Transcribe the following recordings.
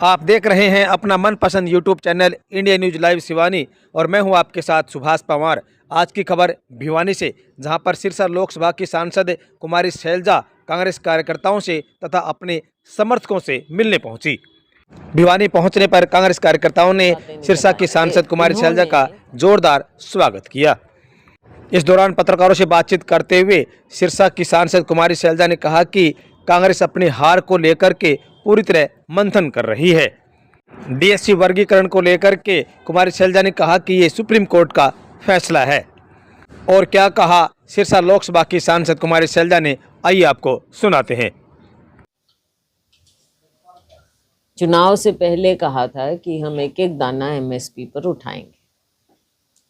आप देख रहे हैं अपना मनपसंद YouTube channel India news live Shivani और मैं हूं आपके साथ सुभाष पवार। आज की खबर भिवानी से, जहां पर सिरसा लोकसभा की सांसद कुमारी शैलजा कांग्रेस कार्यकर्ताओं से तथा अपने समर्थकों से मिलने पहुंची। भिवानी पहुंचने पर कांग्रेस कार्यकर्ताओं ने सिरसा की सांसद कुमारी शैलजा का जोरदार स्वागत किया। इस दौरान पत्रकारों से बातचीत करते हुए सिरसा की सांसद कुमारी शैलजा ने कहा कि कांग्रेस अपनी हार को लेकर के पूरी तरह मंथन कर रही है। डीएससी वर्गीकरण को लेकर के कुमारी शैलजा ने कहा कि ये सुप्रीम कोर्ट का फैसला है। और क्या कहा सिरसा लोकसभा की सांसद कुमारी शैलजा ने, आइए आपको सुनाते हैं। चुनाव से पहले कहा था कि हम एक एक दाना एमएसपी पर उठाएंगे।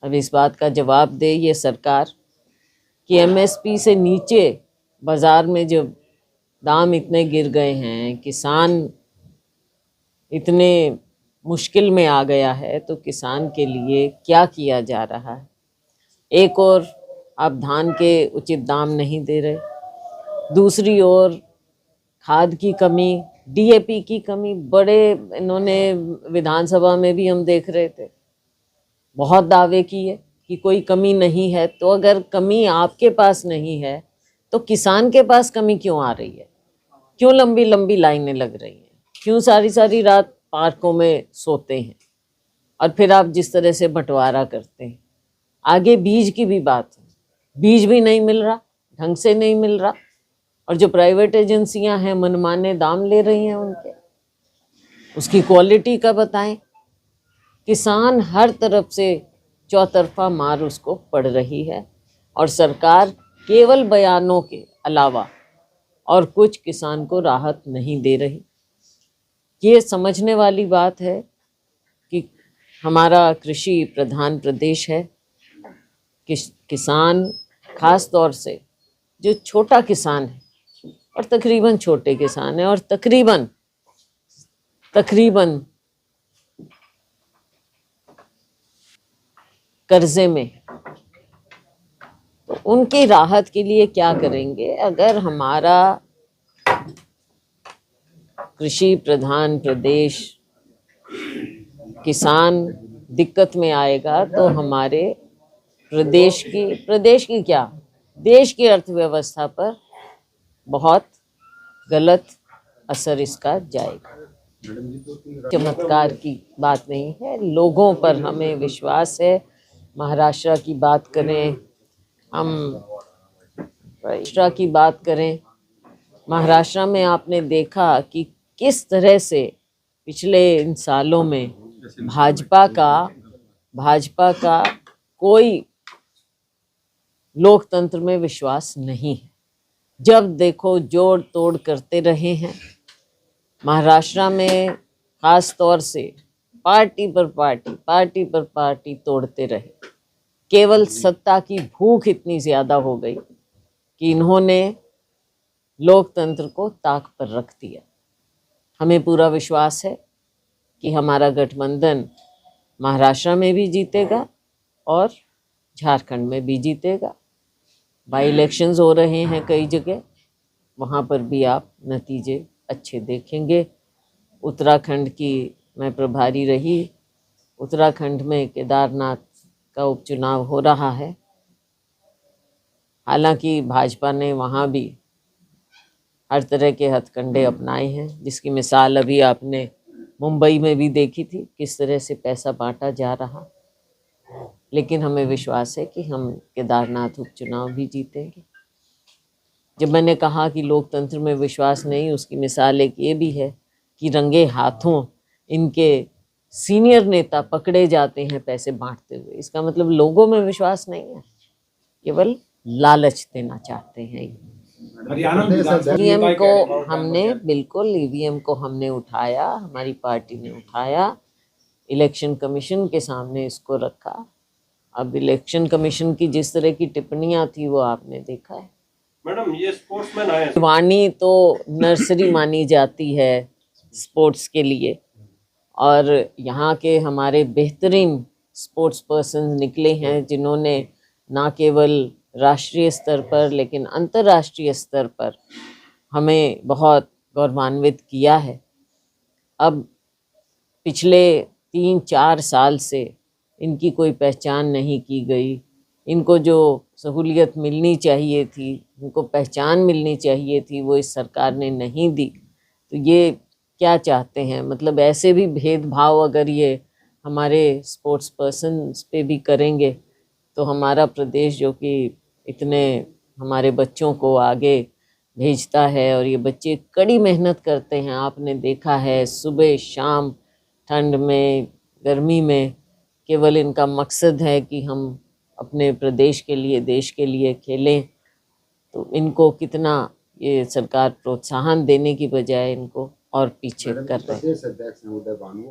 अब इस बात का जवाब दे ये सरकार कि एमएसपी से नीचे बाज़ार में जो दाम इतने गिर गए हैं, किसान इतने मुश्किल में आ गया है, तो किसान के लिए क्या किया जा रहा है। एक और आप धान के उचित दाम नहीं दे रहे, दूसरी ओर खाद की कमी, डीएपी की कमी, बड़े इन्होंने विधानसभा में भी हम देख रहे थे, बहुत दावे किए कि कोई कमी नहीं है। तो अगर कमी आपके पास नहीं है तो किसान के पास कमी क्यों आ रही है? क्यों लंबी लंबी लाइनें लग रही हैं? क्यों सारी सारी रात पार्कों में सोते हैं? और फिर आप जिस तरह से बंटवारा करते हैं। आगे बीज की भी बात है, बीज भी नहीं मिल रहा, ढंग से नहीं मिल रहा, और जो प्राइवेट एजेंसियां हैं मनमाने दाम ले रही हैं उनके, उसकी क्वालिटी का बताएं। किसान हर तरफ से चौतरफा मार उसको पड़ रही है और सरकार केवल बयानों के अलावा और कुछ किसान को राहत नहीं दे रही। ये समझने वाली बात है कि हमारा कृषि प्रधान प्रदेश है। किसान, खास तौर से जो छोटा किसान है और तकरीबन छोटे किसान है और तकरीबन कर्जे में, तो उनकी राहत के लिए क्या करेंगे? अगर हमारा कृषि प्रधान प्रदेश किसान दिक्कत में आएगा तो हमारे प्रदेश की क्या, देश की अर्थव्यवस्था पर बहुत गलत असर इसका जाएगा। चमत्कार की बात नहीं है, लोगों पर हमें विश्वास है। महाराष्ट्र की बात करें, हम महाराष्ट्र की बात करें, महाराष्ट्र में आपने देखा कि किस तरह से पिछले इन सालों में भाजपा का कोई लोकतंत्र में विश्वास नहीं है। जब देखो जोड़ तोड़ करते रहे हैं। महाराष्ट्र में खास तौर से पार्टी पर पार्टी तोड़ते रहे। केवल सत्ता की भूख इतनी ज़्यादा हो गई कि इन्होंने लोकतंत्र को ताक पर रख दिया। हमें पूरा विश्वास है कि हमारा गठबंधन महाराष्ट्र में भी जीतेगा और झारखंड में भी जीतेगा। बाई इलेक्शंस हो रहे हैं कई जगह, वहाँ पर भी आप नतीजे अच्छे देखेंगे। उत्तराखंड की मैं प्रभारी रही, उत्तराखंड में केदारनाथ का उपचुनाव हो रहा है। हालांकि भाजपा ने वहाँ भी हर तरह के हथकंडे अपनाए हैं, जिसकी मिसाल अभी आपने मुंबई में भी देखी थी, किस तरह से पैसा बांटा जा रहा। लेकिन हमें विश्वास है कि हम केदारनाथ उपचुनाव भी जीतेंगे। जब मैंने कहा कि लोकतंत्र में विश्वास नहीं, उसकी मिसाल एक ये भी है कि रंगे हाथों इनके सीनियर नेता पकड़े जाते हैं पैसे बांटते हुए। इसका मतलब लोगों में विश्वास नहीं है, केवल लालच देना चाहते हैं। ईवीएम को हमने बिल्कुल ईवीएम को हमने उठाया, हमारी पार्टी ने उठाया, इलेक्शन कमीशन के सामने इसको रखा। अब इलेक्शन कमीशन की जिस तरह की टिप्पणियां थी वो आपने देखा है। मैडम, ये स्पोर्ट्समैन आए हैं। वाणी तो नर्सरी मानी जाती है स्पोर्ट्स के लिए, और यहाँ के हमारे बेहतरीन स्पोर्ट्स पर्सन निकले हैं, जिन्होंने ना केवल राष्ट्रीय स्तर पर लेकिन अंतर्राष्ट्रीय स्तर पर हमें बहुत गौरवान्वित किया है। अब पिछले 3-4 साल से इनकी कोई पहचान नहीं की गई। इनको जो सहूलियत मिलनी चाहिए थी, इनको पहचान मिलनी चाहिए थी, वो इस सरकार ने नहीं दी। तो ये क्या चाहते हैं? मतलब ऐसे भी भेदभाव अगर ये हमारे स्पोर्ट्स पर्सन्स पे भी करेंगे तो हमारा प्रदेश जो कि इतने हमारे बच्चों को आगे भेजता है, और ये बच्चे कड़ी मेहनत करते हैं, आपने देखा है सुबह शाम, ठंड में गर्मी में, केवल इनका मकसद है कि हम अपने प्रदेश के लिए, देश के लिए खेलें। तो इनको कितना ये सरकार प्रोत्साहन देने की बजाय इनको और पीछे कर रहे हैं।